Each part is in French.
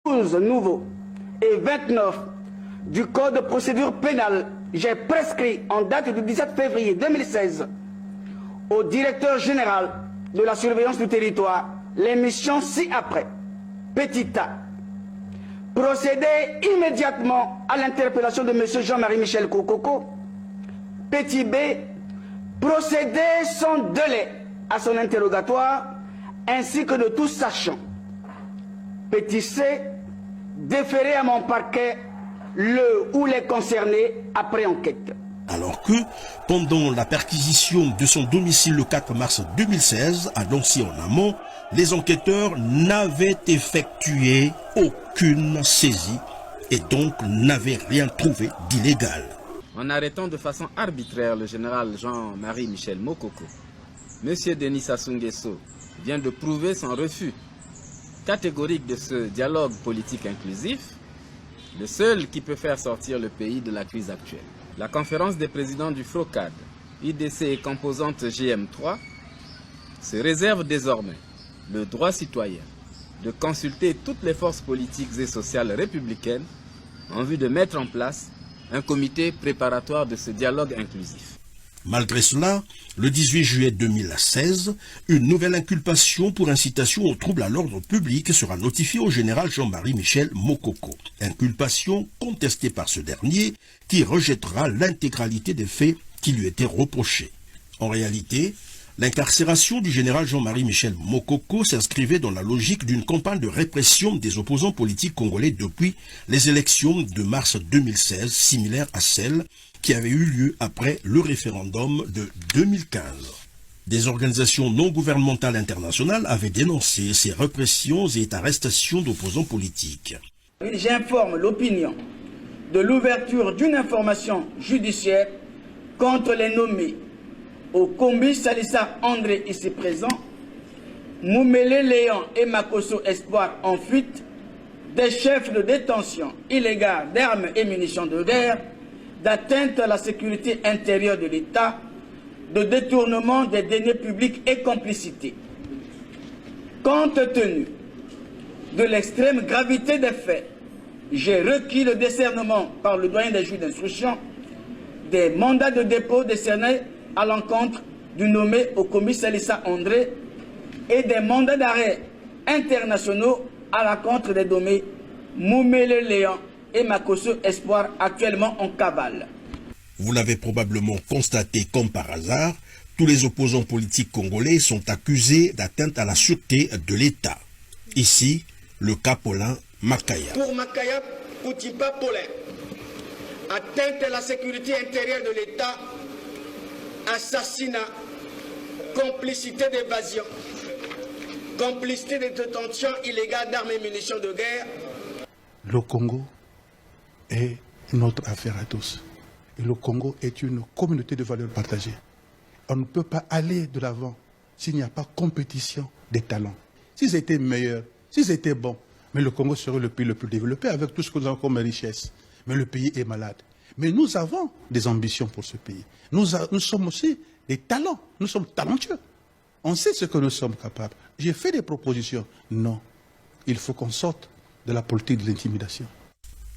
12 nouveaux et 29 du Code de procédure pénale, j'ai prescrit en date du 17 février 2016 au directeur général de la surveillance du territoire les missions ci-après. Petit A. Procéder immédiatement à l'interpellation de M. Jean-Marie Michel Mokoko. Petit B. Procéder sans délai à son interrogatoire ainsi que de tout sachant. Petit C. Déférer à mon parquet le ou les concernés après enquête. Alors que, pendant la perquisition de son domicile le 4 mars 2016, annoncé en amont, les enquêteurs n'avaient effectué aucune saisie et donc n'avaient rien trouvé d'illégal. En arrêtant de façon arbitraire le général Jean-Marie Michel Mokoko, M. Denis Sassou Nguesso vient de prouver son refus catégorique de ce dialogue politique inclusif, le seul qui peut faire sortir le pays de la crise actuelle. La conférence des présidents du FROCAD, IDC et composante GM3 se réserve désormais le droit citoyen de consulter toutes les forces politiques et sociales républicaines en vue de mettre en place un comité préparatoire de ce dialogue inclusif. Malgré cela, le 18 juillet 2016, une nouvelle inculpation pour incitation au trouble à l'ordre public sera notifiée au général Jean-Marie Michel Mokoko. Inculpation contestée par ce dernier qui rejettera l'intégralité des faits qui lui étaient reprochés. En réalité, l'incarcération du général Jean-Marie Michel Mokoko s'inscrivait dans la logique d'une campagne de répression des opposants politiques congolais depuis les élections de mars 2016, similaire à celle qui avait eu lieu après le référendum de 2015. Des organisations non gouvernementales internationales avaient dénoncé ces répressions et arrestations d'opposants politiques. J'informe l'opinion de l'ouverture d'une information judiciaire contre les nommés Okombi Salissa André ici présent, Moumele Léon et Makosso Espoir en fuite, des chefs de détention illégale d'armes et munitions de guerre, d'atteinte à la sécurité intérieure de l'État, de détournement des deniers publics et complicité. Compte tenu de l'extrême gravité des faits, j'ai requis le décernement par le doyen des juges d'instruction des mandats de dépôt décernés à l'encontre du nommé Okombi Salissa André et des mandats d'arrêt internationaux à l'encontre des nommés Moumele Léon et Makosso Espoir actuellement en cavale. Vous l'avez probablement constaté comme par hasard, tous les opposants politiques congolais sont accusés d'atteinte à la sûreté de l'État. Ici, le cas Paulin Makaya. Pour Makaya Koutipa Paulin, atteinte à la sécurité intérieure de l'État, assassinat, complicité d'évasion, complicité de détention illégale d'armes et munitions de guerre. Le Congo est notre affaire à tous. Et le Congo est une communauté de valeurs partagées. On ne peut pas aller de l'avant s'il n'y a pas compétition des talents. S'ils étaient meilleurs, s'ils étaient bons, mais le Congo serait le pays le plus développé avec tout ce que nous avons comme richesse. Mais le pays est malade. Mais nous avons des ambitions pour ce pays. Nous sommes aussi des talents. Nous sommes talentueux. On sait ce que nous sommes capables. J'ai fait des propositions. Non. Il faut qu'on sorte de la politique de l'intimidation.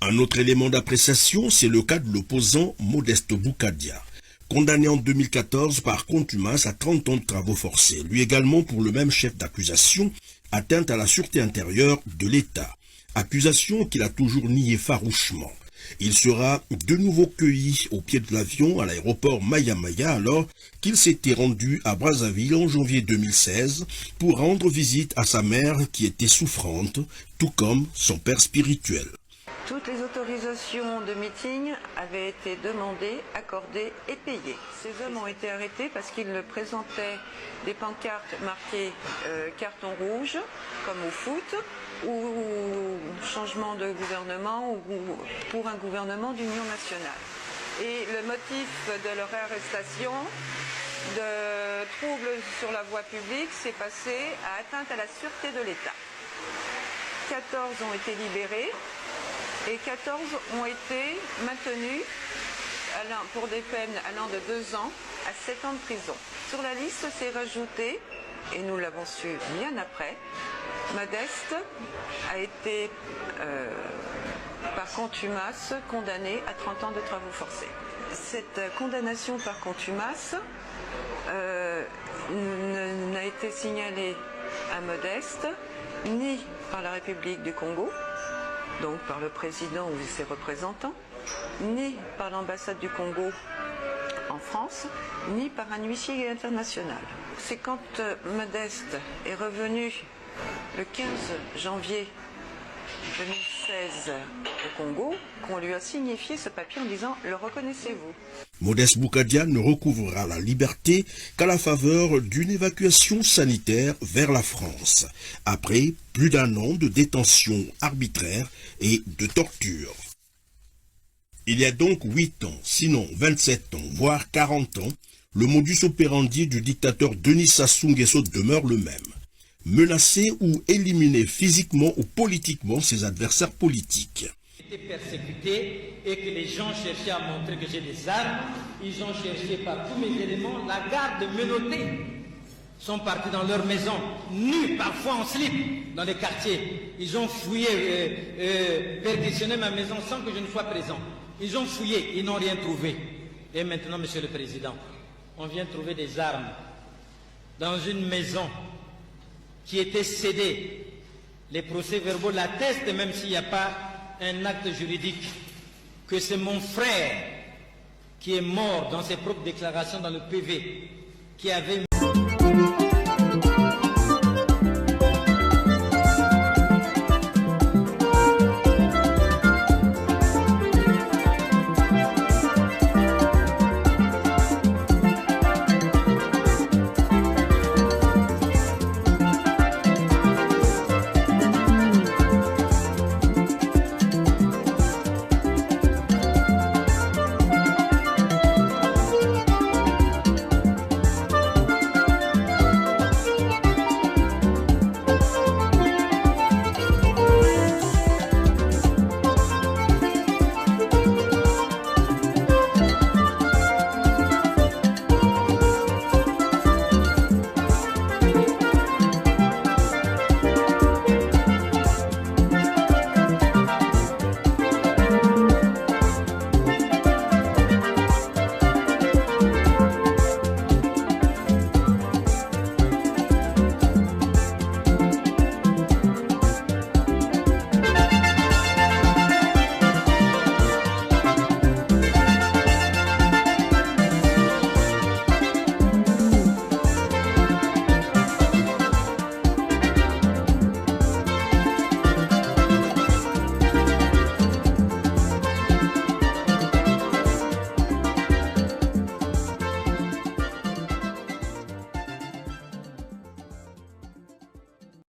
Un autre élément d'appréciation, c'est le cas de l'opposant Modeste Boukadia, condamné en 2014 par contumace à 30 ans de travaux forcés. Lui également pour le même chef d'accusation, atteinte à la sûreté intérieure de l'État. Accusation qu'il a toujours niée farouchement. Il sera de nouveau cueilli au pied de l'avion à l'aéroport Maya-Maya alors qu'il s'était rendu à Brazzaville en janvier 2016 pour rendre visite à sa mère qui était souffrante, tout comme son père spirituel. Toutes les autorisations de meeting avaient été demandées, accordées et payées. Ces hommes ont été arrêtés parce qu'ils présentaient des pancartes marquées carton rouge, comme au foot, ou changement de gouvernement, ou pour un gouvernement d'union nationale. Et le motif de leur arrestation, de troubles sur la voie publique, s'est passé à atteinte à la sûreté de l'État. 14 ont été libérés. Et 14 ont été maintenus pour des peines allant de 2 ans à 7 ans de prison. Sur la liste s'est rajouté, et nous l'avons su bien après, Modeste a été, par contumace, condamné à 30 ans de travaux forcés. Cette condamnation par contumace n'a été signalée à Modeste ni par la République du Congo, donc par le président ou ses représentants, ni par l'ambassade du Congo en France, ni par un huissier international. C'est quand Modeste est revenu le 15 janvier 2016 au Congo qu'on lui a signifié ce papier en disant « Le reconnaissez-vous » Modeste Boukadian ne recouvrera la liberté qu'à la faveur d'une évacuation sanitaire vers la France, après plus d'1 an de détention arbitraire et de torture. Il y a donc 8 ans, sinon 27 ans, voire 40 ans, le modus operandi du dictateur Denis Sassou Nguesso demeure le même. Menacer ou éliminer physiquement ou politiquement ses adversaires politiques. J'étais persécuté et que les gens cherchaient à montrer que j'ai des armes. Ils ont cherché par tous mes éléments. La garde menottée sont partis dans leur maison, nus, parfois en slip, dans les quartiers. Ils ont fouillé, perquisitionné ma maison sans que je ne sois présent. Ils ont fouillé, ils n'ont rien trouvé. Et maintenant, Monsieur le Président, on vient trouver des armes dans une maison qui était cédée. Les procès-verbaux l'attestent, même s'il n'y a pas un acte juridique, que c'est mon frère qui est mort dans ses propres déclarations dans le PV, qui avait